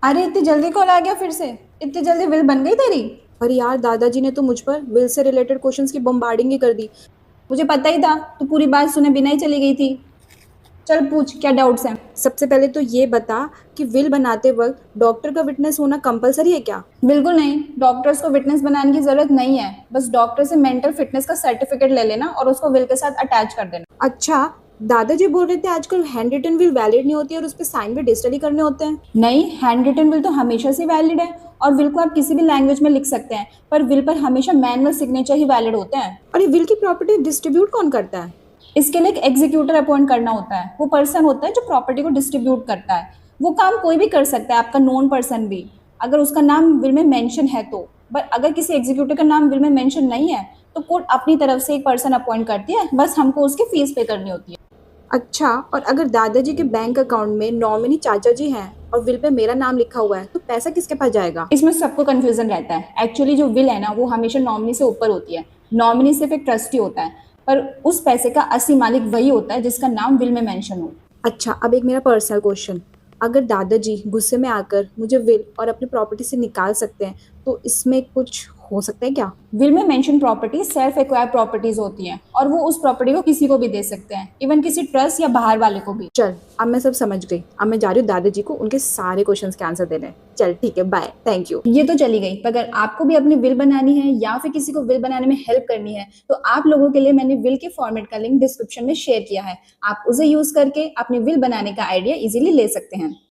अरे इतनी जल्दी कॉल आ गया फिर से। इतनी जल्दी विल बन गई तेरी। अरे यार, दादाजी ने तो मुझ पर विल से रिलेटेड क्वेश्चंस की बम्बार्डिंग ही कर दी। मुझे पता ही था तू पूरी बात सुने बिना ही चली गई थी। चल पूछ क्या डाउट्स हैं। सबसे पहले तो ये बता कि विल बनाते वक्त डॉक्टर का विटनेस होना कंपलसरी है क्या? बिल्कुल नहीं, डॉक्टर्स को विटनेस बनाने की जरूरत नहीं है। बस डॉक्टर से मेंटल फिटनेस का सर्टिफिकेट ले लेना और उसको विल के साथ अटैच कर देना। अच्छा, दादाजी बोल रहे थे आजकल हैंड रिटन विल वैलिड नहीं होती और उस पर साइन भी डिजिटली करने होते हैं। नहीं, हैंड रिटन विल तो हमेशा से वैलिड है और विल को आप किसी भी लैंग्वेज में लिख सकते हैं, पर विल पर हमेशा मैनुअल सिग्नेचर ही वैलिड होते हैं। और ये विल की प्रॉपर्टी डिस्ट्रीब्यूट कौन करता है? इसके लिए एक एग्जीक्यूटर अपॉइंट करना होता है। वो पर्सन होता है जो प्रॉपर्टी को डिस्ट्रीब्यूट करता है। वो काम कोई भी कर सकता है, आपका नोन पर्सन भी, अगर उसका नाम विल में मेंशन है तो। बट अगर किसी एग्जीक्यूटिव का नाम विल में मेंशन नहीं है तो कोर्ट अपनी तरफ से एक पर्सन अपॉइंट करती है, बस हमको उसकी फीस पे करनी होती है। अच्छा, और अगर दादाजी के बैंक अकाउंट में नॉमिनी चाचा जी हैं और विल पे मेरा नाम लिखा हुआ है तो पैसा किसके पास जाएगा? इसमें सबको कंफ्यूजन रहता है। एक्चुअली जो विल है ना वो हमेशा नॉमिनी से ऊपर होती है। नॉमिनी सिर्फ एक ट्रस्टी होता है, पर उस पैसे का असली मालिक वही होता है जिसका नाम विल में मेंशन हो। अच्छा, अब एक मेरा पर्सनल क्वेश्चन। अगर दादाजी गुस्से में आकर मुझे विल और अपनी प्रॉपर्टी से निकाल सकते हैं तो इसमें कुछ हो सकता है क्या? विल में mention property self acquire properties होती हैं और वो उस प्रॉपर्टी को किसी को भी दे सकते हैं, इवन किसी ट्रस्ट या बाहर वाले को भी। चल, अब मैं सब समझ गई। अब मैं जा रही हूँ दादाजी को उनके सारे क्वेश्चंस के आंसर देने। चल ठीक है, बाय, थैंक यू। ये तो चली गई, पर अगर आपको भी अपनी विल बनानी है या फिर किसी को विल बनाने में हेल्प करनी है तो आप लोगों के लिए मैंने विल के फॉर्मेट का लिंक डिस्क्रिप्शन में शेयर किया है। आप उसे यूज करके अपनी विल बनाने का आइडिया इजीली ले सकते हैं।